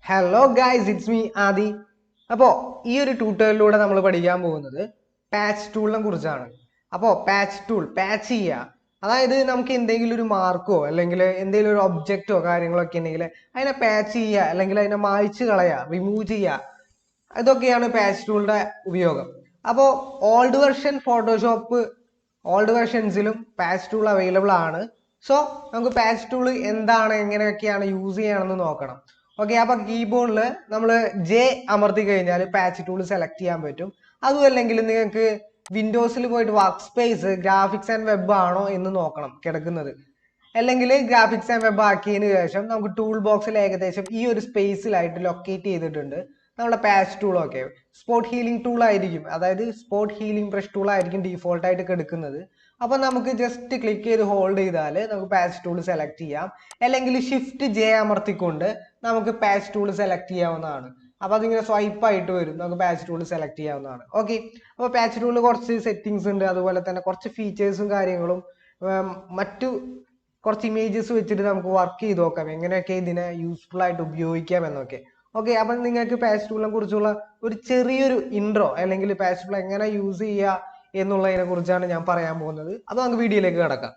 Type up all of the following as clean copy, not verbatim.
Hello guys, it's me ആദി. അപ്പോൾ ഈ ഒരു ട്യൂട്ടോറിയലിലൂടെ നമ്മൾ പഠിക്കാൻ പോകുന്നത് പാച്ച് ടൂളിനെ കുറിച്ചാണ്. അപ്പോൾ പാച്ച് ടൂൾ പാച്ച് ചെയ്യുക, അതായത് നമുക്ക് എന്തെങ്കിലും ഒരു മാർക്കോ അല്ലെങ്കിൽ എന്തെങ്കിലും ഒരു ഒബ്ജക്റ്റോ കാര്യങ്ങളൊക്കെ ഉണ്ടെങ്കിൽ അതിനെ പാച്ച് ചെയ്യുക അല്ലെങ്കിൽ അതിനെ മായ്ച്ച് കളയുക, റിമൂവ് ചെയ്യുക, ഇതൊക്കെയാണ് പാച്ച് ടൂളിന്റെ ഉപയോഗം. അപ്പോൾ ഓൾഡ് വെർഷൻസിലും പാച്ച് ടൂൾ അവൈലബിൾ ആണ്. സോ നമുക്ക് പാച്ച് ടൂൾ എന്താണ്, എങ്ങനെയൊക്കെയാണ് യൂസ് ചെയ്യണമെന്ന് നോക്കണം. ഓക്കെ, അപ്പൊ കീബോർഡിൽ നമ്മൾ ജെ അമർത്തി കഴിഞ്ഞാൽ പാച്ച് ടൂൾ സെലക്ട് ചെയ്യാൻ പറ്റും. അതും അല്ലെങ്കിൽ നിങ്ങൾക്ക് വിൻഡോസിൽ പോയിട്ട് work space graphics and web ആണോ എന്ന് നോക്കണം കിടക്കുന്നത്. അല്ലെങ്കിൽ ഗ്രാഫിക്സ് ആൻഡ് വെബ് ആക്കിയതിന് ശേഷം നമുക്ക് ടൂൾ ബോക്സിൽ ഏകദേശം ഈ ഒരു സ്പേസിലായിട്ട് ലൊക്കേറ്റ് ചെയ്തിട്ടുണ്ട് നമ്മുടെ പാച്ച് ടൂളൊക്കെ. സ്പോട്ട് ഹീലിംഗ് ടൂൾ ആയിരിക്കും, അതായത് സ്പോട്ട് ഹീലിംഗ് ബ്രഷ് ടൂൾ ആയിരിക്കും ഡീഫോൾട്ട് ആയിട്ട് എടുക്കുന്നത്. അപ്പൊ നമുക്ക് ജസ്റ്റ് ക്ലിക്ക് ചെയ്ത് ഹോൾഡ് ചെയ്താൽ നമുക്ക് പാച്ച് ടൂൾ സെലക്ട് ചെയ്യാം. അല്ലെങ്കിൽ ഷിഫ്റ്റ് ജെ അമർത്തിക്കൊണ്ട് നമുക്ക് പാച്ച് ടൂൾ സെലക്ട് ചെയ്യാവുന്നതാണ്. അപ്പൊ അതിങ്ങനെ സ്വൈപ്പ് ആയിട്ട് വരും, നമുക്ക് പാച്ച് ടൂൾ സെലക്ട് ചെയ്യാവുന്നതാണ്. ഓക്കെ, അപ്പോൾ പാച്ച് ടൂളിൽ കുറച്ച് സെറ്റിങ്സ് ഉണ്ട്, അതുപോലെ തന്നെ കുറച്ച് ഫീച്ചേഴ്സും കാര്യങ്ങളും മറ്റു കുറച്ച് ഇമേജസ് വെച്ചിട്ട് നമുക്ക് വർക്ക് ചെയ്ത് നോക്കാം എങ്ങനെയൊക്കെ ഇതിനെ യൂസ്ഫുൾ ആയിട്ട് ഉപയോഗിക്കാം എന്നൊക്കെ. ഓക്കെ, അപ്പം നിങ്ങൾക്ക് പാച്ച് ടൂളിനെ കുറിച്ചുള്ള ഒരു ചെറിയൊരു ഇൻട്രോ അല്ലെങ്കിൽ പാച്ച് ടൂൾ എങ്ങനെ യൂസ് ചെയ്യുക എന്നുള്ളതിനെ കുറിച്ചാണ് ഞാൻ പറയാൻ പോകുന്നത്. അപ്പോൾ നമുക്ക് വീഡിയോയിലേക്ക് കിടക്കാം.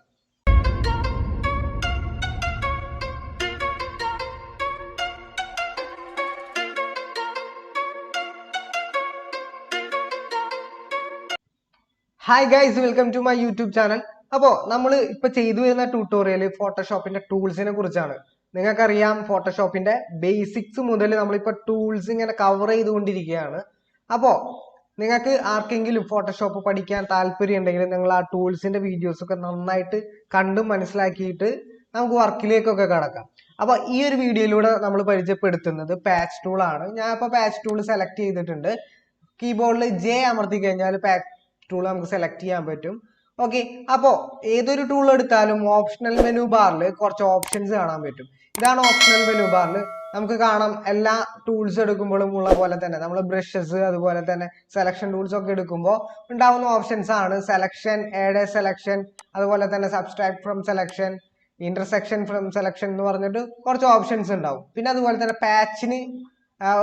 Hi guys, welcome to my YouTube channel. അപ്പോൾ നമ്മൾ ഇപ്പൊ ചെയ്തു വരുന്ന ട്യൂട്ടോറിയൽ ഫോട്ടോഷോപ്പിന്റെ ടൂൾസിനെ കുറിച്ചാണ്. നിങ്ങൾക്കറിയാം, ഫോട്ടോഷോപ്പിന്റെ ബേസിക്സ് മുതൽ നമ്മളിപ്പോ ടൂൾസ് ഇങ്ങനെ കവർ ചെയ്തുകൊണ്ടിരിക്കുകയാണ്. അപ്പോൾ നിങ്ങൾക്ക് ആർക്കെങ്കിലും ഫോട്ടോഷോപ്പ് പഠിക്കാൻ താല്പര്യം ഉണ്ടെങ്കിൽ നിങ്ങൾ ആ ടൂൾസിന്റെ വീഡിയോസ് ഒക്കെ നന്നായിട്ട് കണ്ടും മനസ്സിലാക്കിയിട്ട് നമുക്ക് വർക്കിലേക്കൊക്കെ കടക്കാം. അപ്പൊ ഈ ഒരു വീഡിയോയിലൂടെ നമ്മൾ പരിചയപ്പെടുത്തുന്നത് പാച്ച് ടൂൾ ആണ്. ഞാൻ ഇപ്പൊ പാച്ച് ടൂൾ സെലക്ട് ചെയ്തിട്ടുണ്ട്. കീബോർഡിൽ ജെ അമർത്തി കഴിഞ്ഞാൽ പാച്ച് ടൂൾ നമുക്ക് സെലക്ട് ചെയ്യാൻ പറ്റും. ഓക്കെ, അപ്പോൾ ഏതൊരു ടൂൾ എടുത്താലും ഓപ്ഷണൽ മെനു ബാറിൽ കുറച്ച് ഓപ്ഷൻസ് കാണാൻ പറ്റും. ഇതാണ് ഓപ്ഷണൽ മെനു ബാറിൽ നമുക്ക് കാണാം. എല്ലാ ടൂൾസ് എടുക്കുമ്പോഴും ഉള്ള പോലെ തന്നെ നമ്മൾ ബ്രഷസ് അതുപോലെ തന്നെ സെലക്ഷൻ ടൂൾസ് ഒക്കെ എടുക്കുമ്പോൾ ഉണ്ടാവുന്ന ഓപ്ഷൻസ് ആണ് സെലക്ഷൻ, ആഡ് എ സെലക്ഷൻ, അതുപോലെ തന്നെ subtract from selection, intersection from selection എന്ന് പറഞ്ഞിട്ട് കുറച്ച് ഓപ്ഷൻസ് ഉണ്ടാവും. പിന്നെ അതുപോലെ തന്നെ പാച്ചിന്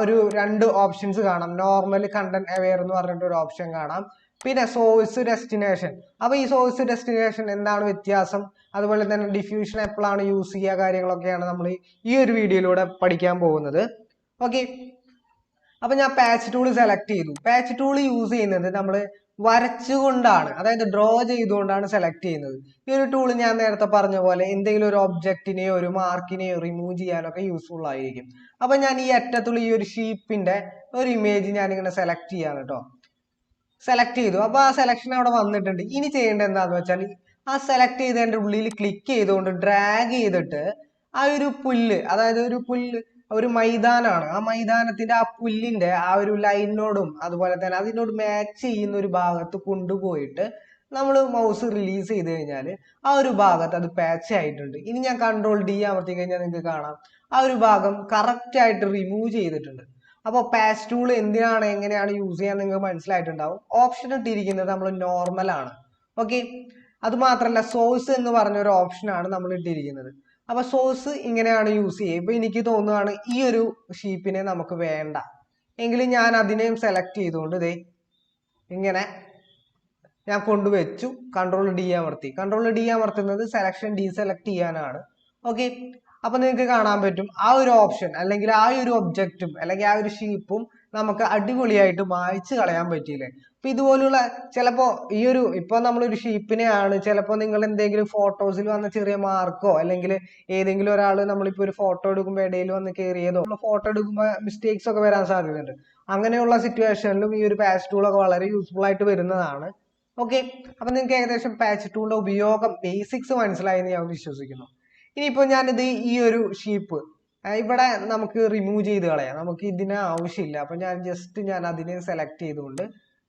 ഒരു രണ്ട് ഓപ്ഷൻസ് കാണാം. നോർമൽ, കണ്ടന്റ് അവെയർ എന്ന് പറഞ്ഞിട്ട് ഒരു ഓപ്ഷൻ കാണാം. പിന്നെ സോഴ്സ് ഡെസ്റ്റിനേഷൻ. അപ്പൊ ഈ സോഴ്സ് ഡെസ്റ്റിനേഷൻ എന്താണ് വ്യത്യാസം, അതുപോലെ തന്നെ ഡിഫ്യൂഷൻ എപ്പോഴാണ് യൂസ് ചെയ്യുക, കാര്യങ്ങളൊക്കെയാണ് നമ്മൾ ഈ ഒരു വീഡിയോയിലൂടെ പഠിക്കാൻ പോകുന്നത്. ഓക്കെ, അപ്പൊ ഞാൻ പാച്ച് ടൂൾ സെലക്ട് ചെയ്തു. പാച്ച് ടൂൾ യൂസ് ചെയ്യുന്നത് നമ്മൾ വരച്ചുകൊണ്ടാണ്, അതായത് ഡ്രോ ചെയ്തുകൊണ്ടാണ് സെലക്ട് ചെയ്യുന്നത്. ഈ ഒരു ടൂൾ ഞാൻ നേരത്തെ പറഞ്ഞ പോലെ എന്തെങ്കിലും ഒരു ഒബ്ജക്റ്റിനെയോ ഒരു മാർക്കിനെയോ റിമൂവ് ചെയ്യാനൊക്കെ യൂസ്ഫുൾ ആയിരിക്കും. അപ്പൊ ഞാൻ ഈ അറ്റത്തുള്ള ഈ ഒരു ഷീപ്പിന്റെ ഒരു ഇമേജ് ഞാൻ ഇങ്ങനെ സെലക്ട് ചെയ്യാണ് കേട്ടോ. സെലക്ട് ചെയ്തു. അപ്പൊ ആ സെലക്ഷൻ അവിടെ വന്നിട്ടുണ്ട്. ഇനി ചെയ്യേണ്ടത് എന്താന്ന് വെച്ചാൽ ആ സെലക്ട് ചെയ്തതിന്റെ ഉള്ളിൽ ക്ലിക്ക് ചെയ്തുകൊണ്ട് ഡ്രാഗ് ചെയ്തിട്ട് ആ ഒരു പുല്ല്, അതായത് ഒരു മൈതാനാണ്, ആ മൈതാനത്തിന്റെ ആ പുല്ലിന്റെ ആ ഒരു ലൈനിനോടും അതുപോലെ തന്നെ അതിനോട് മാച്ച് ചെയ്യുന്ന ഒരു ഭാഗത്ത് കൊണ്ടുപോയിട്ട് നമ്മൾ മൗസ് റിലീസ് ചെയ്ത് കഴിഞ്ഞാൽ ആ ഒരു ഭാഗത്ത് അത് പാച്ച് ആയിട്ടുണ്ട്. ഇനി ഞാൻ കൺട്രോൾ ഡി അമർത്തി കഴിഞ്ഞാൽ നിങ്ങൾക്ക് കാണാം ആ ഒരു ഭാഗം കറക്റ്റ് ആയിട്ട് റിമൂവ് ചെയ്തിട്ടുണ്ട്. അപ്പോൾ പാച്ച് ടൂൾ എന്തിനാണ്, എങ്ങനെയാണ് യൂസ് ചെയ്യാൻ നിങ്ങൾക്ക് മനസ്സിലായിട്ടുണ്ടാവും. ഓപ്ഷൻ ഇട്ടിരിക്കുന്നത് നമ്മൾ നോർമൽ ആണ്. ഓക്കെ, അത് മാത്രമല്ല സോഴ്സ് എന്ന് പറഞ്ഞ ഒരു ഓപ്ഷനാണ് നമ്മൾ ഇട്ടിരിക്കുന്നത്. അപ്പൊ സോഴ്സ് ഇങ്ങനെയാണ് യൂസ് ചെയ്യുക. ഇപ്പൊ എനിക്ക് തോന്നുകയാണ് ഈ ഒരു ഷീപ്പിനെ നമുക്ക് വേണ്ട എങ്കിൽ ഞാൻ അതിനെയും സെലക്ട് ചെയ്തുകൊണ്ട് ദേ ഇങ്ങനെ ഞാൻ കൊണ്ടുവച്ചു. കൺട്രോൾ ഡി അമർത്തി. കൺട്രോൾ ഡി അമർത്തുന്നത് സെലക്ഷൻ ഡീസെലക്ട് ചെയ്യാനാണ്. ഓക്കെ, അപ്പൊ നിങ്ങൾക്ക് കാണാൻ പറ്റും ആ ഒരു ഓപ്ഷൻ അല്ലെങ്കിൽ ആ ഒരു ഒബ്ജക്റ്റും അല്ലെങ്കിൽ ആ ഒരു ഷീപ്പും നമുക്ക് അടിപൊളിയായിട്ട് മായ്ച്ചു കളയാൻ പറ്റിയില്ലേ. അപ്പൊ ഇതുപോലുള്ള ചിലപ്പോ ഇപ്പൊ നമ്മളൊരു ഷീപ്പിനെയാണ് ചിലപ്പോൾ നിങ്ങൾ എന്തെങ്കിലും ഫോട്ടോസിൽ വന്ന ചെറിയ മാർക്കോ അല്ലെങ്കിൽ ഏതെങ്കിലും ഒരാൾ നമ്മളിപ്പോ ഒരു ഫോട്ടോ എടുക്കുമ്പോൾ ഇടയിൽ വന്ന് കയറിയതോ ഫോട്ടോ എടുക്കുമ്പോൾ മിസ്റ്റേക്സ് ഒക്കെ വരാൻ സാധ്യതയുണ്ട്. അങ്ങനെയുള്ള സിറ്റുവേഷനിലും ഈ ഒരു പാച്ച് ടൂൾ ഒക്കെ വളരെ യൂസ്ഫുൾ ആയിട്ട് വരുന്നതാണ്. ഓക്കെ, അപ്പൊ നിങ്ങൾക്ക് ഏകദേശം പാച്ച് ടൂളിന്റെ ഉപയോഗം ബേസിക്സ് മനസ്സിലായി എന്ന് ഞാൻ വിശ്വസിക്കുന്നു. ഇനിയിപ്പോ ഞാനിത് ഈ ഒരു ഷീപ്പ് ഇവിടെ നമുക്ക് റിമൂവ് ചെയ്ത് കളയാം, നമുക്ക് ഇതിന് ആവശ്യമില്ല. അപ്പൊ ഞാൻ അതിനെ സെലക്ട് ചെയ്തുകൊണ്ട്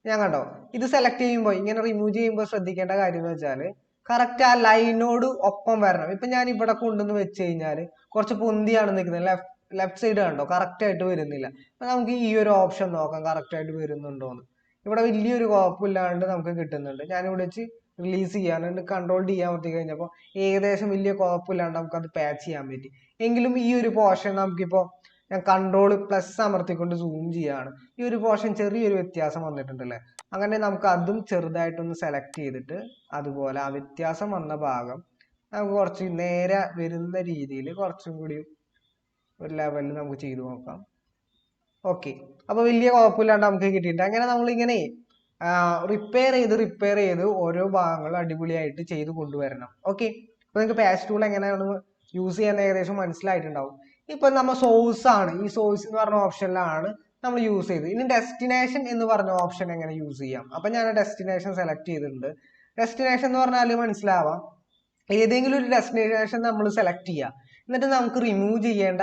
ഞാൻ കണ്ടോ ഇത് സെലക്ട് ചെയ്യുമ്പോൾ ഇങ്ങനെ റിമൂവ് ചെയ്യുമ്പോൾ ശ്രദ്ധിക്കേണ്ട കാര്യം എന്ന് വെച്ചാൽ കറക്റ്റ് ആ ലൈനോട് ഒപ്പം വരണം. ഇപ്പൊ ഞാൻ ഇവിടെ കൊണ്ടുവന്ന് വെച്ച് കഴിഞ്ഞാൽ കുറച്ച് പൊന്തിയാണ് നിൽക്കുന്നത്. ലെഫ്റ്റ് സൈഡ് കണ്ടോ കറക്റ്റ് ആയിട്ട് വരുന്നില്ല. അപ്പൊ നമുക്ക് ഈ ഒരു ഓപ്ഷൻ നോക്കാം കറക്റ്റ് ആയിട്ട് വരുന്നുണ്ടോന്ന്. ഇവിടെ വലിയൊരു കുഴപ്പമില്ലാണ്ട് നമുക്ക് കിട്ടുന്നുണ്ട്. ഞാനിവിടെ വെച്ച് റിലീസ് ചെയ്യാനുണ്ട്. കൺട്രോൾ ഡി അമർത്തി കഴിഞ്ഞപ്പോൾ ഏകദേശം വലിയ കുഴപ്പമില്ലാണ്ട് നമുക്കത് പാച്ച് ചെയ്യാൻ പറ്റി. എങ്കിലും ഈ ഒരു പോർഷൻ നമുക്കിപ്പോൾ ഞാൻ കൺട്രോൾ പ്ലസ് അമർത്തിക്കൊണ്ട് സൂം ചെയ്യാണ്. ഈ ഒരു പോർഷൻ ചെറിയൊരു വ്യത്യാസം വന്നിട്ടുണ്ടല്ലേ. അങ്ങനെ നമുക്ക് അതും ചെറുതായിട്ടൊന്ന് സെലക്ട് ചെയ്തിട്ട് അതുപോലെ ആ വ്യത്യാസം വന്ന ഭാഗം നമുക്ക് കുറച്ച് നേരെ വരുന്ന രീതിയിൽ കുറച്ചും കൂടി ഒരു ലെവലിൽ നമുക്ക് ചെയ്തു നോക്കാം. ഓക്കെ, അപ്പൊ വലിയ കുഴപ്പമില്ലാണ്ട് നമുക്ക് കിട്ടിയിട്ടുണ്ട്. അങ്ങനെ നമ്മളിങ്ങനെ റിപ്പയർ ചെയ്ത് ഓരോ ഭാഗങ്ങളും അടിപൊളിയായിട്ട് ചെയ്ത് കൊണ്ടുവരണം. ഓക്കെ, അപ്പൊ നിങ്ങൾക്ക് പാച്ച് ടൂൾ എങ്ങനെയാണ് യൂസ് ചെയ്യാൻ ഏകദേശം മനസ്സിലായിട്ടുണ്ടാവും. ഇപ്പൊ നമ്മ സോഴ്സ് ആണ്, ഈ സോഴ്സ് എന്ന് പറഞ്ഞ ഓപ്ഷനിലാണ് നമ്മൾ യൂസ് ചെയ്ത്. ഇനി ഡെസ്റ്റിനേഷൻ എന്ന് പറഞ്ഞ ഓപ്ഷൻ എങ്ങനെ യൂസ് ചെയ്യാം. അപ്പൊ ഞാൻ ഡെസ്റ്റിനേഷൻ സെലക്ട് ചെയ്തിട്ടുണ്ട്. ഡെസ്റ്റിനേഷൻ എന്ന് പറഞ്ഞാൽ മനസ്സിലാവാം, ഏതെങ്കിലും ഒരു ഡെസ്റ്റിനേഷൻ നമ്മൾ സെലക്ട് ചെയ്യുക, എന്നിട്ട് നമുക്ക് റിമൂവ് ചെയ്യേണ്ട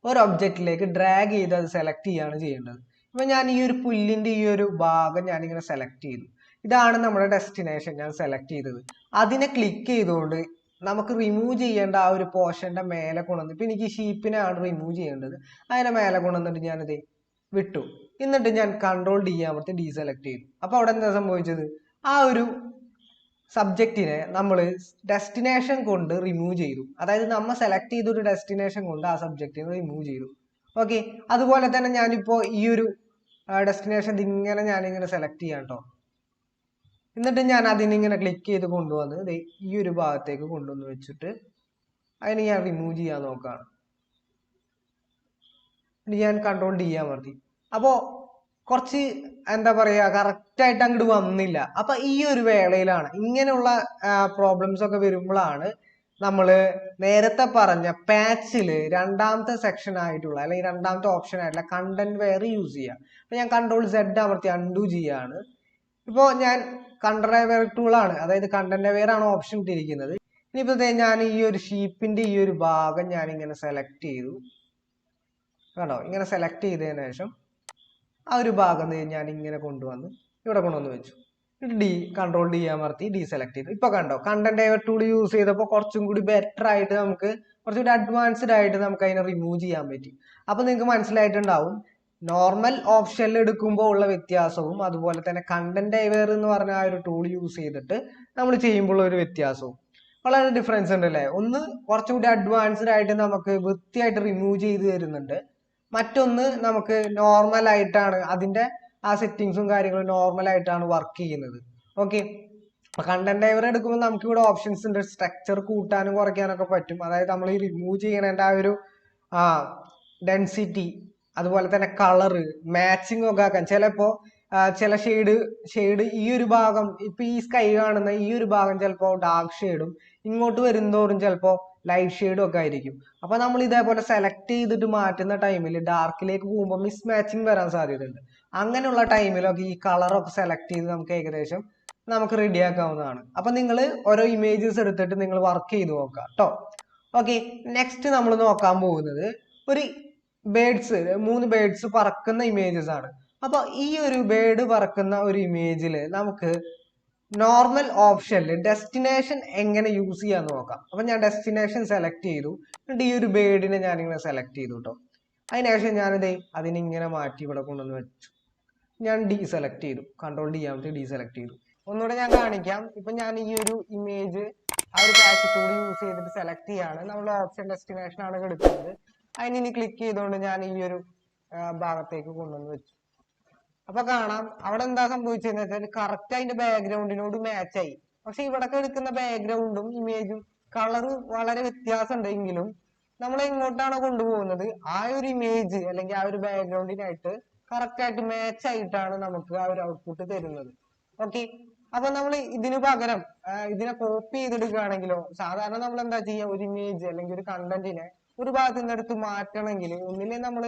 ഒരു ഒബ്ജക്റ്റിലേക്ക് ഡ്രാഗ് ചെയ്ത് അത് സെലക്ട് ചെയ്യാണ് ചെയ്യേണ്ടത്. ഇപ്പൊ ഞാൻ ഈ ഒരു പുല്ലിന്റെ ഈ ഒരു ഭാഗം ഞാനിങ്ങനെ സെലക്ട് ചെയ്തു. ഇതാണ് നമ്മുടെ ഡെസ്റ്റിനേഷൻ ഞാൻ സെലക്ട് ചെയ്തത്. അതിനെ ക്ലിക്ക് ചെയ്തുകൊണ്ട് നമുക്ക് റിമൂവ് ചെയ്യേണ്ട ആ ഒരു പോർഷന്റെ മേലെ കൊണ്ടുവന്ന്, ഇപ്പൊ എനിക്ക് ഷീപ്പിനെയാണ് റിമൂവ് ചെയ്യേണ്ടത്, അതിനെ മേലെ കൊണ്ടുവന്നിട്ട് ഞാനിത് വിട്ടു. എന്നിട്ട് ഞാൻ കൺട്രോൾ ഡി അമർത്തി ഡീസെലക്ട് ചെയ്തു. അപ്പൊ അവിടെ എന്താ സംഭവിച്ചത്, ആ ഒരു സബ്ജക്റ്റിനെ നമ്മൾ ഡെസ്റ്റിനേഷൻ കൊണ്ട് റിമൂവ് ചെയ്തു. അതായത് നമ്മൾ സെലക്ട് ചെയ്ത ഒരു ഡെസ്റ്റിനേഷൻ കൊണ്ട് ആ സബ്ജക്റ്റിനെ റിമൂവ് ചെയ്തു. ഓക്കെ, അതുപോലെ തന്നെ ഞാനിപ്പോ ഈ ഒരു ഡെസ്റ്റിനേഷൻ ഇങ്ങനെ ഞാനിങ്ങനെ സെലക്ട് ചെയ്യാം കേട്ടോ. എന്നിട്ട് ഞാൻ അതിനിങ്ങനെ ക്ലിക്ക് ചെയ്ത് കൊണ്ടുവന്ന് ഈ ഒരു ഭാഗത്തേക്ക് കൊണ്ടുവന്ന് വെച്ചിട്ട് അതിന് ഞാൻ റിമൂവ് ചെയ്യാൻ നോക്കുകയാണ്. ഞാൻ കൺട്രോൾ ഡി അമർത്തി. അപ്പോ കുറച്ച് എന്താ പറയാ കറക്റ്റ് ആയിട്ട് അങ്ങോട്ട് വന്നില്ല. അപ്പൊ ഈ ഒരു വേളയിലാണ് ഇങ്ങനെയുള്ള പ്രോബ്ലംസ് ഒക്കെ വരുമ്പോഴാണ് നമ്മള് നേരത്തെ പറഞ്ഞ പാച്ചില് രണ്ടാമത്തെ സെക്ഷൻ ആയിട്ടുള്ള അല്ലെങ്കിൽ രണ്ടാമത്തെ ഓപ്ഷൻ ആയിട്ടുള്ള കണ്ടന്റ് വെയർ യൂസ് ചെയ്യാം. അപ്പൊ ഞാൻ കൺട്രോൾ സെഡ് അമർത്തി അൺഡു ചെയ്യാണ്. ഇപ്പോ ഞാൻ കണ്ടന്റ് വെയർ ടൂൾ ആണ്, അതായത് കണ്ടന്റ് വെയർ ആണ് ഓപ്ഷൻ ഇട്ടിരിക്കുന്നത്. ഇനിയിപ്പോ ഞാൻ ഈ ഒരു ഷീപ്പിന്റെ ഈ ഒരു ഭാഗം ഞാൻ ഇങ്ങനെ സെലക്ട് ചെയ്തു കണ്ടോ. ഇങ്ങനെ സെലക്ട് ചെയ്തതിനു ശേഷം ആ ഒരു ഭാഗം ഞാൻ ഇങ്ങനെ കൊണ്ടുവന്ന് ഇവിടെ കൊണ്ടുവന്ന് വെച്ചു. കൺട്രോൾ ഡി അമർത്തി ഡീസെലക്ട് ചെയ്തു. ഇപ്പൊ കണ്ടോ, കണ്ടന്റ് ഡൈവർ ടൂൾ യൂസ് ചെയ്തപ്പോൾ കുറച്ചും കൂടി ബെറ്റർ ആയിട്ട് നമുക്ക് കുറച്ചുകൂടി അഡ്വാൻസ്ഡ് ആയിട്ട് നമുക്ക് അതിനെ റിമൂവ് ചെയ്യാൻ പറ്റി. അപ്പൊ നിങ്ങൾക്ക് മനസ്സിലായിട്ടുണ്ടാവും നോർമൽ ഓപ്ഷനിൽ എടുക്കുമ്പോൾ ഉള്ള വ്യത്യാസവും അതുപോലെ തന്നെ കണ്ടന്റ് ഡൈവർ എന്ന് പറഞ്ഞ ആ ഒരു ടൂൾ യൂസ് ചെയ്തിട്ട് നമ്മൾ ചെയ്യുമ്പോൾ ഒരു വ്യത്യാസവും വളരെ ഡിഫറൻസ് ഉണ്ട് അല്ലേ. ഒന്ന് കുറച്ചുകൂടി അഡ്വാൻസ്ഡ് ആയിട്ട് നമുക്ക് വൃത്തിയായിട്ട് റിമൂവ് ചെയ്ത് തരുന്നുണ്ട്, മറ്റൊന്ന് നമുക്ക് നോർമൽ ആയിട്ടാണ് അതിന്റെ ആ സെറ്റിങ്സും കാര്യങ്ങളും നോർമൽ ആയിട്ടാണ് വർക്ക് ചെയ്യുന്നത്. ഓക്കെ, കണ്ടന്റ് ഡൈവർ എടുക്കുമ്പോൾ നമുക്ക് ഇവിടെ ഓപ്ഷൻസ് ഉണ്ട്, സ്ട്രക്ചർ കൂട്ടാനും കുറയ്ക്കാനൊക്കെ പറ്റും. അതായത് നമ്മൾ ഈ റിമൂവ് ചെയ്യണതിന്റെ ആ ഒരു ഡെൻസിറ്റി അതുപോലെ തന്നെ കളറ് മാച്ചിങ് ഒക്കെ ആക്കാൻ ചിലപ്പോ ചില ഷെയ്ഡ് ഈ ഒരു ഭാഗം ഇപ്പൊ ഈ സ്കൈ കാണുന്ന ഈ ഒരു ഭാഗം ചിലപ്പോ ഡാർക്ക് ഷെയ്ഡും ഇങ്ങോട്ട് വരുന്നതോറും ചിലപ്പോ ലൈറ്റ് ഷെയ്ഡും ഒക്കെ ആയിരിക്കും. അപ്പൊ നമ്മൾ ഇതേപോലെ സെലക്ട് ചെയ്തിട്ട് മാറ്റുന്ന ടൈമിൽ ഡാർക്കിലേക്ക് പോകുമ്പോൾ മിസ് മാച്ചിങ് വരാൻ സാധ്യതയുണ്ട്. അങ്ങനെയുള്ള ടൈമിലൊക്കെ ഈ കളറൊക്കെ സെലക്ട് ചെയ്ത് നമുക്ക് ഏകദേശം നമുക്ക് റെഡിയാക്കാവുന്നതാണ്. അപ്പൊ നിങ്ങൾ ഓരോ ഇമേജസ് എടുത്തിട്ട് നിങ്ങൾ വർക്ക് ചെയ്ത് നോക്കാം കേട്ടോ. ഓക്കെ, നെക്സ്റ്റ് നമ്മൾ നോക്കാൻ പോകുന്നത് ഒരു മൂന്ന് ബേർഡ്സ് പറക്കുന്ന ഇമേജസ് ആണ്. അപ്പൊ ഈ ഒരു ബേർഡ് പറക്കുന്ന ഒരു ഇമേജിൽ നമുക്ക് നോർമൽ ഓപ്ഷനിൽ ഡെസ്റ്റിനേഷൻ എങ്ങനെ യൂസ് ചെയ്യാന്ന് നോക്കാം. അപ്പൊ ഞാൻ ഡെസ്റ്റിനേഷൻ സെലക്ട് ചെയ്തു, എന്നിട്ട് ഈ ഒരു ബേർഡിനെ ഞാനിങ്ങനെ സെലക്ട് ചെയ്തു കേട്ടോ. അതിനുശേഷം ഞാനിത് അതിനിങ്ങനെ മാറ്റി ഇവിടെ കൊണ്ടുവന്ന് വെച്ചു. ഞാൻ ഡീസെലക്ട് ചെയ്തു, കൺട്രോൾ ഡി ആമത്തെ ഡീസെലക്ട് ചെയ്തു. ഒന്നുകൂടെ ഞാൻ കാണിക്കാം. ഇപ്പൊ ഞാൻ ഈ ഒരു ഇമേജ് ആ ഒരു പാച്ച് ടൂൾ യൂസ് ചെയ്തിട്ട് സെലക്ട് ചെയ്യാണ്. നമ്മൾ ഓപ്ഷൻ ഡെസ്റ്റിനേഷൻ ആണ് എടുക്കുന്നത്. അതിനി ക്ലിക്ക് ചെയ്തുകൊണ്ട് ഞാൻ ഈ ഒരു ഭാഗത്തേക്ക് കൊണ്ടുവന്ന് വെച്ചു. അപ്പൊ കാണാം അവിടെ എന്താ സംഭവിച്ചതെന്ന് വെച്ചാൽ കറക്റ്റ് അതിന്റെ ബാക്ക്ഗ്രൗണ്ടിനോട് മാച്ച് ആയി. പക്ഷെ ഇവിടെ എടുക്കുന്ന ബാക്ക്ഗ്രൗണ്ടും ഇമേജും കളറ് വളരെ വ്യത്യാസം ഉണ്ടെങ്കിലും നമ്മൾ എങ്ങോട്ടാണോ കൊണ്ടുപോകുന്നത് ആ ഒരു ഇമേജ് അല്ലെങ്കിൽ ആ ഒരു ബാക്ക്ഗ്രൗണ്ടിനായിട്ട് കറക്റ്റ് ആയിട്ട് മാച്ച് ആയിട്ടാണ് നമുക്ക് ആ ഒരു ഔട്ട്പുട്ട് തരുന്നത്. ഓക്കെ, അപ്പൊ നമ്മൾ ഇതിന് പകരം ഇതിനെ കോപ്പി ചെയ്തെടുക്കുകയാണെങ്കിലോ സാധാരണ നമ്മൾ എന്താ ചെയ്യുക, ഒരു ഇമേജ് അല്ലെങ്കിൽ ഒരു കണ്ടന്റിനെ ഒരു ഭാഗത്ത് നിന്ന് എടുത്ത് മാറ്റണമെങ്കിൽ ഒന്നിലെ നമ്മൾ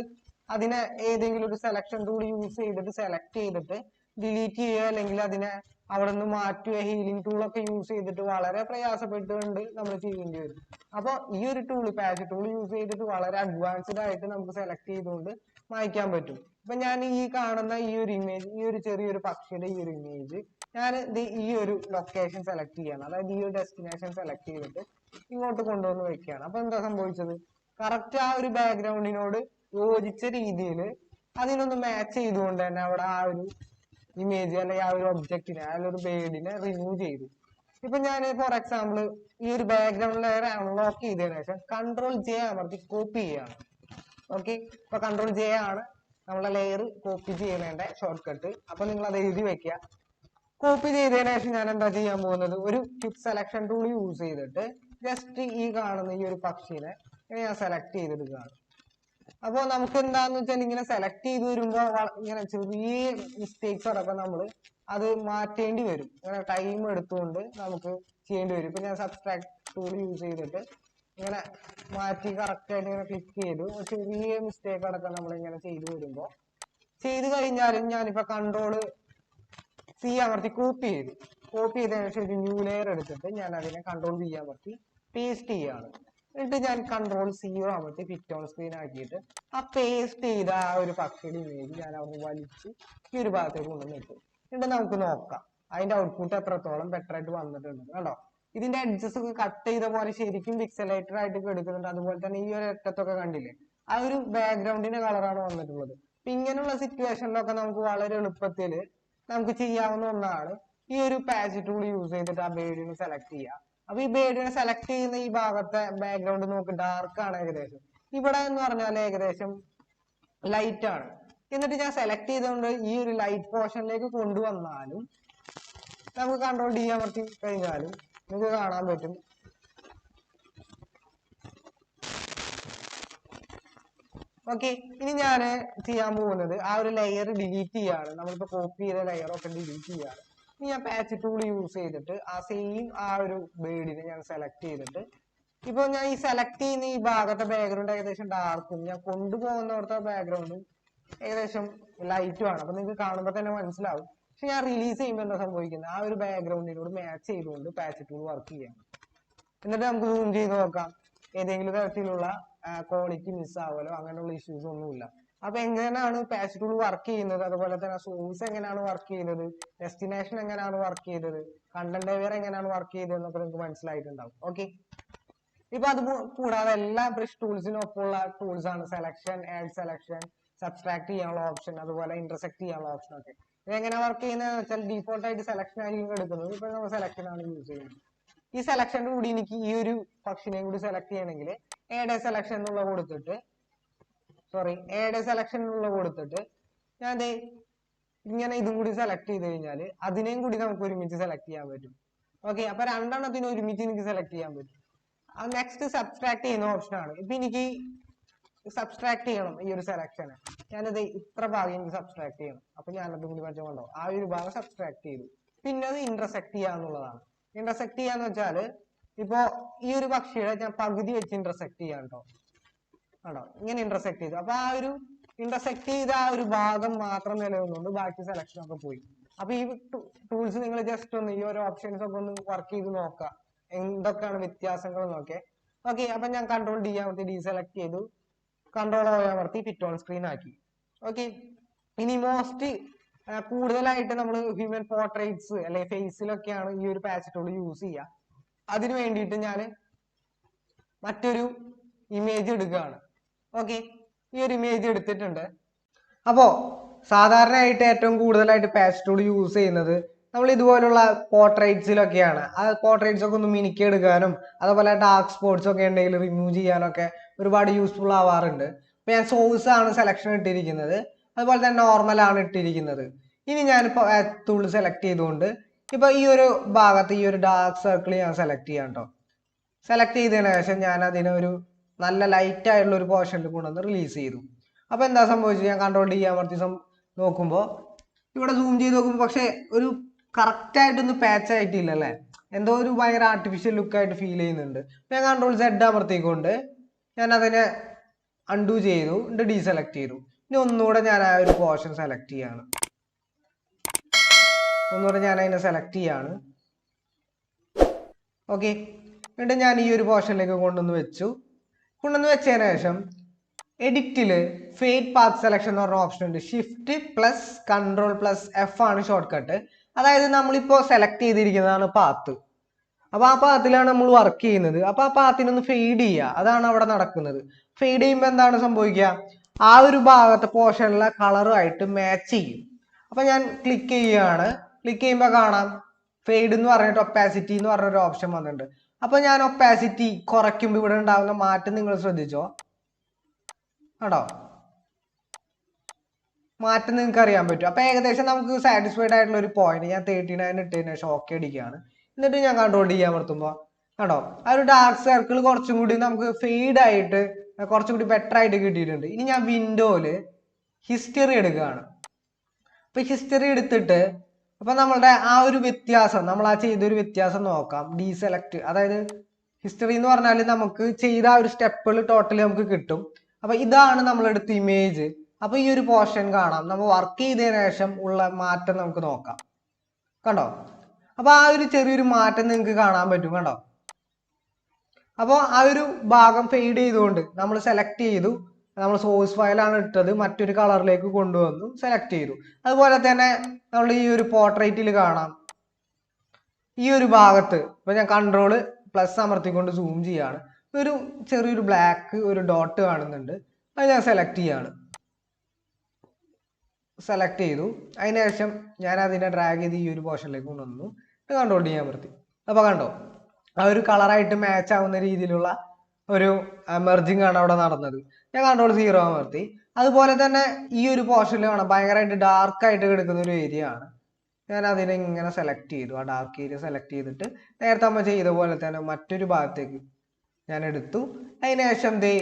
അതിനെ ഏതെങ്കിലും ഒരു സെലക്ഷൻ ടൂൾ യൂസ് ചെയ്തിട്ട് സെലക്ട് ചെയ്തിട്ട് ഡിലീറ്റ് ചെയ്യുക, അല്ലെങ്കിൽ അതിനെ അവിടെ നിന്ന് മാറ്റുക, ഹീലിംഗ് ടൂളൊക്കെ യൂസ് ചെയ്തിട്ട് വളരെ പ്രയാസപ്പെട്ടുകൊണ്ട് നമ്മൾ ചെയ്യേണ്ടി വരും. അപ്പൊ ഈ ഒരു ടൂൾ പാച്ച് ടൂൾ യൂസ് ചെയ്തിട്ട് വളരെ അഡ്വാൻസ്ഡ് ആയിട്ട് നമുക്ക് സെലക്ട് ചെയ്തുകൊണ്ട് മായ്ക്കാൻ പറ്റും. ഇപ്പൊ ഞാൻ ഈ കാണുന്ന ഈ ഒരു ഇമേജ്, ഈ ഒരു ചെറിയൊരു പക്ഷിയുടെ ഈ ഒരു ഇമേജ് ഞാൻ ഈ ഒരു ലൊക്കേഷൻ സെലക്ട് ചെയ്യാണ്, അതായത് ഈ ഒരു ഡെസ്റ്റിനേഷൻ സെലക്ട് ചെയ്തിട്ട് ഇങ്ങോട്ട് കൊണ്ടുവന്ന് വെക്കുകയാണ്. അപ്പൊ എന്താ സംഭവിച്ചത്, കറക്റ്റ് ആ ഒരു ബാക്ക്ഗ്രൗണ്ടിനോട് യോജിച്ച രീതിയിൽ അതിനൊന്ന് മാച്ച് ചെയ്തുകൊണ്ട് തന്നെ അവിടെ ആ ഒരു ഇമേജ് അല്ലെങ്കിൽ ആ ഒരു ഒബ്ജക്റ്റിനെ ആ ഒരു ബേർഡിനെ റിമൂവ് ചെയ്തു. ഇപ്പൊ ഞാൻ ഫോർ എക്സാമ്പിൾ ഈ ഒരു ബാക്ക്ഗ്രൗണ്ട് ലെയർ അൺലോക്ക് ചെയ്തതിനു ശേഷം കൺട്രോൾ ജെ അമർത്തി കോപ്പി ചെയ്യാണ്. ഓക്കെ, ഇപ്പൊ കൺട്രോൾ ജെ ആണ് നമ്മളെ ലെയർ കോപ്പി ചെയ്യുന്നതിന്റെ ഷോർട്ട് കട്ട്. അപ്പൊ നിങ്ങൾ അത് എഴുതി വെക്കുക. കോപ്പി ചെയ്തതിനു ശേഷം ഞാൻ എന്താ ചെയ്യാൻ പോകുന്നത്, ഒരു ക്വിക്ക് സെലക്ഷൻ ടൂൾ യൂസ് ചെയ്തിട്ട് ജസ്റ്റ് ഈ കാണുന്ന ഈ ഒരു പക്ഷിനെ ഞാൻ സെലക്ട് ചെയ്തെടുക്കുകയാണ്. അപ്പൊ നമുക്ക് എന്താന്ന് വെച്ചാൽ ഇങ്ങനെ സെലക്ട് ചെയ്ത് വരുമ്പോ ഇങ്ങനെ ചെറിയ മിസ്റ്റേക്സ് അടക്കം നമ്മൾ അത് മാറ്റേണ്ടി വരും. ഇങ്ങനെ ടൈം എടുത്തുകൊണ്ട് നമുക്ക് ചെയ്യേണ്ടി വരും. ഇപ്പൊ ഞാൻ സബ്സ്ട്രാക്ട് ടൂൾ യൂസ് ചെയ്തിട്ട് ഇങ്ങനെ മാറ്റി കറക്റ്റ് ആയിട്ട് ഇങ്ങനെ ക്ലിക്ക് ചെയ്തു ചെറിയ മിസ്റ്റേക്ക് അടക്കം നമ്മൾ ഇങ്ങനെ ചെയ്തു വരുമ്പോ ചെയ്ത് കഴിഞ്ഞാലും ഞാനിപ്പോ കൺട്രോള് സി അമർത്തി കോപ്പി ചെയ്തതിനു ശേഷം ഒരു ന്യൂ ലെയർ എടുത്തിട്ട് ഞാൻ അതിനെ കൺട്രോൾ ബി അമർത്തി പേസ്റ്റ് ചെയ്യാണ്. എന്നിട്ട് ഞാൻ കൺട്രോൾ സീറോ അമർത്തി ഫിറ്റ് ഓൺ സ്ക്രീൻ ആക്കിയിട്ട് ആ പേസ്റ്റ് ചെയ്ത ആ ഒരു പക്ഷിയുടെ ഇമേജ് ഞാൻ അവിടെ വലിച്ച് ഈ ഒരു ഭാഗത്തേക്ക് കൊണ്ടുവന്ന് വെക്കും. എന്നിട്ട് നമുക്ക് നോക്കാം അതിന്റെ ഔട്ട്പുട്ട് എത്രത്തോളം ബെറ്റർ ആയിട്ട് വന്നിട്ടുണ്ട്. കണ്ടോ, ഇതിന്റെ എഡ്ജസ് ഒക്കെ കട്ട് ചെയ്ത പോലെ ശരിക്കും പിക്സലേറ്റഡ് ആയിട്ട് എടുക്കുന്നുണ്ട്. അതുപോലെ തന്നെ ഈ ഒരു അറ്റത്തൊക്കെ കണ്ടില്ലേ, ആ ഒരു ബാക്ക്ഗ്രൗണ്ടിന്റെ കളറാണ് വന്നിട്ടുള്ളത്. അപ്പൊ ഇങ്ങനെയുള്ള സിറ്റുവേഷനിലൊക്കെ നമുക്ക് വളരെ എളുപ്പത്തിൽ നമുക്ക് ചെയ്യാവുന്ന ഒന്നാണ് ഈ ഒരു പാച്ച് ടൂൾ യൂസ് ചെയ്തിട്ട് ആ ബേഡിനെ സെലക്ട് ചെയ്യുക. അപ്പൊ ഈ ബേഡിനെ സെലക്ട് ചെയ്യുന്ന ഈ ഭാഗത്തെ ബാക്ക്ഗ്രൗണ്ട് നോക്ക് ഡാർക്ക് ആണ് ഏകദേശം. ഇവിടെ എന്ന് പറഞ്ഞാൽ ഏകദേശം ലൈറ്റ് ആണ്. എന്നിട്ട് ഞാൻ സെലക്ട് ചെയ്തുകൊണ്ട് ഈ ഒരു ലൈറ്റ് പോർഷനിലേക്ക് കൊണ്ടുവന്നാലും നമുക്ക് കൺട്രോൾ ഡി അമർത്തി കഴിഞ്ഞാലും നിങ്ങൾക്ക് കാണാൻ പറ്റും ഓക്കെ. ഇനി ഞാൻ ചെയ്യാൻ പോകുന്നത് ആ ഒരു ലെയർ ഡിലീറ്റ് ചെയ്യാണ്. നമ്മളിപ്പോ കോപ്പി ചെയ്ത ലെയർ ഒക്കെ ഡിലീറ്റ് ചെയ്യാണ്. ഇനി ഞാൻ പാച്ച് ടൂൾ യൂസ് ചെയ്തിട്ട് ആ സെയിം ആ ഒരു ബേഡിനെ ഞാൻ സെലക്ട് ചെയ്തിട്ട് ഇപ്പൊ ഞാൻ ഈ സെലക്ട് ചെയ്യുന്ന ഈ ഭാഗത്തെ ബാക്ക്ഗ്രൗണ്ട് ഏകദേശം ഡാർക്കും ഞാൻ കൊണ്ടുപോകുന്നവിടുത്തെ ബാക്ക്ഗ്രൗണ്ടും ഏകദേശം ലൈറ്റും ആണ്. അപ്പൊ നിങ്ങൾക്ക് കാണുമ്പോൾ തന്നെ മനസ്സിലാവും. പക്ഷെ ഞാൻ റിലീസ് ചെയ്യുമ്പോൾ എന്താ സംഭവിക്കുന്നത്, ആ ഒരു ബാക്ക്ഗ്രൗണ്ടിനോട് മാച്ച് ചെയ്തുകൊണ്ട് പാച്ച് ടൂൾ വർക്ക് ചെയ്യാം. എന്നിട്ട് നമുക്ക് സൂം ചെയ്ത് നോക്കാം, ഏതെങ്കിലും തരത്തിലുള്ള ക്വാളിറ്റി മിസ് ആവുമല്ലോ അങ്ങനെയുള്ള ഇഷ്യൂസ് ഒന്നുമില്ല. അപ്പൊ എങ്ങനെയാണ് പാച്ച് ടൂൾ വർക്ക് ചെയ്യുന്നത്, അതുപോലെ തന്നെ സോഴ്സ് എങ്ങനെയാണ് വർക്ക് ചെയ്യുന്നത്, ഡെസ്റ്റിനേഷൻ എങ്ങനെയാണ് വർക്ക് ചെയ്തത്, കണ്ടന്റ് അവെയർ എങ്ങനെയാണ് വർക്ക് ചെയ്തത് എന്നൊക്കെ നിങ്ങൾക്ക് മനസ്സിലായിട്ടുണ്ടാവും. ഓക്കെ, ഇപ്പൊ അത് കൂടാതെ എല്ലാ ബ്രഷ് ടൂൾസിനും ഒപ്പമുള്ള ടൂൾസ് ആണ് സെലക്ഷൻ, ആഡ് സെലക്ഷൻ, സബ്സ്ട്രാക്ട് ചെയ്യാനുള്ള ഓപ്ഷൻ, അതുപോലെ ഇന്റർസെക്ട് ചെയ്യാനുള്ള ഓപ്ഷൻ ഒക്കെ. ഇതെങ്ങനെ വർക്ക് ചെയ്യുന്നതെന്ന് വെച്ചാൽ ഡീഫോൾട്ട് ആയിട്ട് സെലക്ഷൻ ആയിരിക്കും എടുക്കുന്നത്. ഇപ്പൊ നമ്മൾ സെലക്ഷൻ ആണ് യൂസ് ചെയ്യുന്നത്. ഈ സെലക്ഷന്റെ കൂടി എനിക്ക് ഈ ഒരു പക്ഷിനെയും കൂടി സെലക്ട് ചെയ്യണമെങ്കിൽ ആഡ് സെലക്ഷൻ എന്നുള്ള കൊടുത്തിട്ട് ഞാൻ ഇങ്ങനെ ഇതും കൂടി സെലക്ട് ചെയ്ത് കഴിഞ്ഞാൽ അതിനെയും കൂടി നമുക്ക് ഒരുമിച്ച് സെലക്ട് ചെയ്യാൻ പറ്റും. ഓക്കെ, അപ്പൊ രണ്ടെണ്ണത്തിന് ഒരുമിച്ച് എനിക്ക് സെലക്ട് ചെയ്യാൻ പറ്റും. അത് നെക്സ്റ്റ് സബ്സ്ട്രാക്ട് ചെയ്യുന്ന ഓപ്ഷൻ ആണ്. ഇപ്പൊ എനിക്ക് സബ്സ്ട്രാക്ട് ചെയ്യണം ഈ ഒരു സെലക്ഷനെ, ഞാനത് ഇത്ര ഭാഗം എനിക്ക് സബ്സ്ട്രാക്ട് ചെയ്യണം. അപ്പൊ ഞാനത് കൂടി പറ്റുന്നുണ്ടോ ആ ഒരു ഭാഗം സബ്സ്ട്രാക്ട് ചെയ്തു. പിന്നെ അത് ഇന്റർസെക്ട് ചെയ്യാന്നുള്ളതാണ്. ഇന്റർസെക്ട് ചെയ്യാന്ന് വെച്ചാല് ഇപ്പൊ ഈ ഒരു പക്ഷിയുടെ ഞാൻ പകുതി വെച്ച് ഇന്റർസെക്ട് ചെയ്യാൻ കേട്ടോ. ആണോ, ഇങ്ങനെ ഇന്റർസെക്ട് ചെയ്തു. അപ്പൊ ആ ഒരു ഇന്റർസെക്ട് ചെയ്ത ആ ഒരു ഭാഗം മാത്രം നിലനിന്നുകൊണ്ട് ബാക്കി സെലക്ഷൻ ഒക്കെ പോയി. അപ്പൊ ഈ ടൂൾസ് നിങ്ങൾ ജസ്റ്റ് ഒന്ന് ഈ ഓരോ ഓപ്ഷൻസ് ഒക്കെ ഒന്ന് വർക്ക് ചെയ്ത് നോക്കുക, എന്തൊക്കെയാണ് വ്യത്യാസങ്ങൾ നോക്കെ. ഓക്കെ, അപ്പൊ ഞാൻ കൺട്രോൾ ഡി അമർത്തി ഡീസെലക്ട് ചെയ്തു, കൺട്രോൾ ഓ അമർത്തി ഫിറ്റ് ഓൺ സ്ക്രീൻ ആക്കി. ഓക്കെ, ഇനി മോസ്റ്റ് കൂടുതലായിട്ട് നമ്മൾ ഹ്യൂമൻ പോർട്രേറ്റ്സ് അല്ലെ ഫേസിലൊക്കെയാണ് ഈ ഒരു പാച്ച് ടൂൾ യൂസ് ചെയ്യുക. അതിനു വേണ്ടിയിട്ട് ഞാൻ മറ്റൊരു ഇമേജ് എടുക്കുകയാണ്. ഓക്കെ, ഈ ഒരു ഇമേജ് എടുത്തിട്ടുണ്ട്. അപ്പോ സാധാരണയായിട്ട് ഏറ്റവും കൂടുതലായിട്ട് പാച്ച് ടൂൾ യൂസ് ചെയ്യുന്നത് നമ്മൾ ഇതുപോലുള്ള പോർട്രേറ്റ്സിലൊക്കെയാണ്. ആ പോർട്രേറ്റ്സ് ഒക്കെ ഒന്ന് മിനുക്കിയെടുക്കാനും അതുപോലെ ഡാർക്ക് സ്പോട്ട്സ് ഒക്കെ ഉണ്ടെങ്കിൽ റിമൂവ് ചെയ്യാനൊക്കെ ഒരുപാട് യൂസ്ഫുൾ ആവാറുണ്ട്. ഇപ്പൊ ഞാൻ സോഴ്സ് ആണ് സെലക്ഷൻ ഇട്ടിരിക്കുന്നത്, അതുപോലെ തന്നെ നോർമൽ ആണ് ഇട്ടിരിക്കുന്നത്. ഇനി ഞാനിപ്പോ ടൂൾ സെലക്ട് ചെയ്തുകൊണ്ട് ഇപ്പൊ ഈ ഒരു ഭാഗത്ത് ഈ ഒരു ഡാർക്ക് സർക്കിൾ ഞാൻ സെലക്ട് ചെയ്യാം കേട്ടോ. സെലക്ട് ചെയ്തതിനു ശേഷം ഞാൻ അതിനെ ഒരു നല്ല ലൈറ്റ് ആയിട്ടുള്ള ഒരു പോർഷനിൽ കൊണ്ടുവന്ന് റിലീസ് ചെയ്തു. അപ്പൊ എന്താ സംഭവിച്ചത്, ഞാൻ കൺട്രോൾ ഡി അമർത്തി നോക്കുമ്പോൾ ഇവിടെ സൂം ചെയ്ത് നോക്കുമ്പോൾ പക്ഷെ ഒരു കറക്റ്റ് ആയിട്ടൊന്നും പാച്ച് ആയിട്ടില്ല അല്ലെ, എന്തോ ഒരു ഭയങ്കര ആർട്ടിഫിഷ്യൽ ലുക്ക് ആയിട്ട് ഫീൽ ചെയ്യുന്നുണ്ട്. ഞാൻ കൺട്രോൾ സെഡ് അമർത്തിക്കൊണ്ട് ഞാൻ അതിനെ അൺഡു ചെയ്തു, ഡീസെലക്ട് ചെയ്തു. ഇനി ഒന്നുകൂടെ ഞാൻ ആ ഒരു പോർഷൻ സെലക്ട് ചെയ്യാണ്, അതിനെ സെലക്ട് ചെയ്യാണ്. ഓക്കെ, എന്നിട്ട് ഞാൻ ഈ ഒരു പോർഷനിലേക്ക് കൊണ്ടുവന്ന് വെച്ചതിന് ശേഷം എഡിറ്റില് ഫേഡ് പാത്ത് സെലക്ഷൻ എന്ന് പറഞ്ഞ ഓപ്ഷൻ ഉണ്ട്. Shift plus control plus F ആണ് ഷോർട്ട് കട്ട്. അതായത് നമ്മളിപ്പോ സെലക്ട് ചെയ്തിരിക്കുന്നതാണ് പാത്ത്. അപ്പൊ ആ പാത്തിലാണ് നമ്മൾ വർക്ക് ചെയ്യുന്നത്. അപ്പൊ ആ പാത്തിനൊന്ന് ഫെയ്ഡ് ചെയ്യുക, അതാണ് അവിടെ നടക്കുന്നത്. ഫെയ്ഡ് ചെയ്യുമ്പോൾ എന്താണ് സംഭവിക്കുക, ആ ഒരു ഭാഗത്തെ പോർഷനിലെ കളറുമായിട്ട് മാച്ച് ചെയ്യും. അപ്പൊ ഞാൻ ക്ലിക്ക് ചെയ്യുകയാണ്. ക്ലിക്ക് ചെയ്യുമ്പോൾ കാണാം ഫെയ്ഡ് എന്ന് പറഞ്ഞിട്ട് ഒപ്പാസിറ്റി എന്ന് പറഞ്ഞൊരു ഓപ്ഷൻ വന്നിട്ടുണ്ട്. അപ്പൊ ഞാൻ ഒപ്പാസിറ്റി കുറയ്ക്കുമ്പോൾ ഇവിടെ ഉണ്ടാകുന്ന മാറ്റം നിങ്ങൾ ശ്രദ്ധിച്ചോ. കേട്ടോ, മാറ്റം നിങ്ങൾക്ക് അറിയാൻ പറ്റും. അപ്പൊ ഏകദേശം നമുക്ക് സാറ്റിസ്ഫൈഡ് ആയിട്ടുള്ള ഒരു പോയിന്റ് ഞാൻ 39 ഇട്ടതിന് ശേഷം ഓക്കെ അടിക്കുകയാണ്. എന്നിട്ട് ഞാൻ കൺട്രോൾ ചെയ്യാൻ അമർത്തുമ്പോൾ കേട്ടോ ആ ഒരു ഡാർക്ക് സർക്കിൾ കുറച്ചും കൂടി നമുക്ക് ഫെയ്ഡ് ആയിട്ട് കുറച്ചും കൂടി ബെറ്റർ ആയിട്ട് കിട്ടിയിട്ടുണ്ട്. ഇനി ഞാൻ വിൻഡോയില് ഹിസ്റ്ററി എടുക്കുകയാണ്. അപ്പൊ ഹിസ്റ്ററി എടുത്തിട്ട് അപ്പൊ നമ്മളുടെ ആ ഒരു വ്യത്യാസം, നമ്മൾ ആ ചെയ്തൊരു വ്യത്യാസം നോക്കാം. ഡീസെലക്ട്, അതായത് ഹിസ്റ്ററി എന്ന് പറഞ്ഞാൽ നമുക്ക് ചെയ്ത ആ ഒരു സ്റ്റെപ്പുകൾ ടോട്ടലി നമുക്ക് കിട്ടും. അപ്പൊ ഇതാണ് നമ്മളെടുത്ത ഇമേജ്. അപ്പൊ ഈ ഒരു പോർഷൻ കാണാം, നമ്മൾ വർക്ക് ചെയ്തതിനു ശേഷം ഉള്ള മാറ്റം നമുക്ക് നോക്കാം. കണ്ടോ, അപ്പൊ ആ ഒരു ചെറിയൊരു മാറ്റം നിങ്ങൾക്ക് കാണാൻ പറ്റും. കണ്ടോ, അപ്പോൾ ആ ഒരു ഭാഗം ഫെയ്ഡ് ചെയ്തുകൊണ്ട് നമ്മൾ സെലക്ട് ചെയ്തു, നമ്മൾ സോഴ്സ് ഫയലാണ് ഇട്ടത്, മറ്റൊരു കളറിലേക്ക് കൊണ്ടുവന്നു, സെലക്ട് ചെയ്തു. അതുപോലെ തന്നെ നമ്മൾ ഈ ഒരു പോർട്രേറ്റിൽ കാണാം, ഈ ഒരു ഭാഗത്ത് ഇപ്പൊ ഞാൻ കൺട്രോള് പ്ലസ് അമർത്തിക്കൊണ്ട് സൂം ചെയ്യാണ്, ഒരു ചെറിയൊരു ബ്ലാക്ക് ഒരു ഡോട്ട് കാണുന്നുണ്ട്. അത് ഞാൻ സെലക്ട് ചെയ്യാണ്. സെലക്ട് ചെയ്തു, അതിനുശേഷം ഞാൻ അതിനെ ഡ്രാഗ് ചെയ്ത് ഈ ഒരു പോർഷനിലേക്ക് കൊണ്ടുവന്നു, കൺട്രോൾ ചെയ്യാൻ അമർത്തി. അപ്പൊ കണ്ടോ, ആ ഒരു കളറായിട്ട് മാച്ച് ആവുന്ന രീതിയിലുള്ള ഒരു മെർജിങ് ആണ് അവിടെ നടന്നത്. ഞാൻ കൺട്രോൾ 0 അമർത്തി. അതുപോലെ തന്നെ ഈ ഒരു പോർഷനിൽ കാണാം ഭയങ്കരമായിട്ട് ഡാർക്ക് ആയിട്ട് കിടക്കുന്ന ഒരു ഏരിയ ആണ്. ഞാൻ അതിനെ ഇങ്ങനെ സെലക്ട് ചെയ്തു, ആ ഡാർക്ക് ഏരിയ സെലക്ട് ചെയ്തിട്ട് നേരത്തെ നമ്മൾ ചെയ്ത പോലെ തന്നെ മറ്റൊരു ഭാഗത്തേക്ക് ഞാൻ എടുത്തു. അതിനുശേഷം ദേ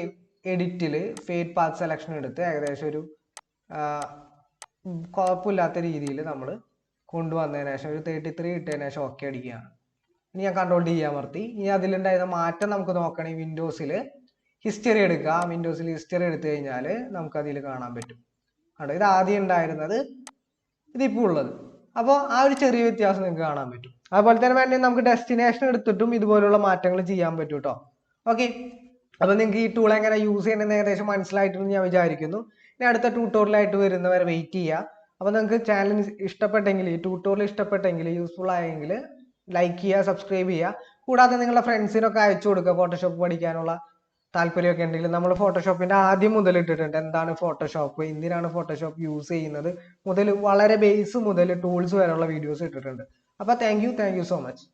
എഡിറ്റിൽ ഫേഡ് പാത്ത് സെലക്ഷൻ എടുത്ത് ഏകദേശം ഒരു കുഴപ്പമില്ലാത്ത രീതിയിൽ നമ്മൾ കൊണ്ടുവന്നതിന് ശേഷം ഒരു 33 ഇട്ടതിന് ശേഷം ഓക്കെ അടിക്കുകയാണ്. ഇനി ഞാൻ കൺട്രോൾ ചെയ്യാൻ അമർത്തി. ഇനി അതിലുണ്ടായിരുന്ന മാറ്റം നമുക്ക് നോക്കണമെങ്കിൽ വിൻഡോസിൽ ഹിസ്റ്ററി എടുക്കുക. വിൻഡോസിൽ ഹിസ്റ്ററി എടുത്തു കഴിഞ്ഞാൽ നമുക്ക് അതിൽ കാണാൻ പറ്റും. അവിടെ ഇത് ആദ്യം ഉണ്ടായിരുന്നത് ഇതിപ്പോൾ ഉള്ളത്. അപ്പോൾ ആ ഒരു ചെറിയ വ്യത്യാസം നിങ്ങൾക്ക് കാണാൻ പറ്റും. അതുപോലെ തന്നെ വേണമെങ്കിൽ നമുക്ക് ഡെസ്റ്റിനേഷൻ എടുത്തിട്ടും ഇതുപോലുള്ള മാറ്റങ്ങൾ ചെയ്യാൻ പറ്റും കേട്ടോ. ഓക്കെ, അപ്പൊ നിങ്ങൾക്ക് ഈ ടൂൾ എങ്ങനെ യൂസ് ചെയ്യണമെന്ന് ഏകദേശം മനസ്സിലായിട്ടുണ്ടെന്ന് ഞാൻ വിചാരിക്കുന്നു. ഇനി അടുത്ത ട്യൂട്ടോറിയലായിട്ട് വരുന്നവരെ വെയിറ്റ് ചെയ്യുക. അപ്പൊ നിങ്ങൾക്ക് ചാനൽ ഇഷ്ടപ്പെട്ടെങ്കിൽ, ഈ ട്യൂട്ടോറിയൽ ഇഷ്ടപ്പെട്ടെങ്കിൽ, യൂസ്ഫുൾ ആയെങ്കിൽ ലൈക്ക് ചെയ്യുക, സബ്സ്ക്രൈബ് ചെയ്യുക. കൂടാതെ നിങ്ങളുടെ ഫ്രണ്ട്സിനൊക്കെ അയച്ചു കൊടുക്കുക. ഫോട്ടോഷോപ്പ് പഠിക്കാനുള്ള താല്പര്യമൊക്കെ ഉണ്ടെങ്കിൽ നമ്മൾ ഫോട്ടോഷോപ്പിന്റെ ആദ്യം മുതൽ ഇട്ടിട്ടുണ്ട്. എന്താണ് ഫോട്ടോഷോപ്പ്, എന്തിനാണ് ഫോട്ടോഷോപ്പ് യൂസ് ചെയ്യുന്നത് മുതൽ വളരെ ബേസ് മുതൽ ടൂൾസ് വരെയുള്ള വീഡിയോസ് ഇട്ടിട്ടുണ്ട്. അപ്പൊ താങ്ക് യു സോ മച്ച്.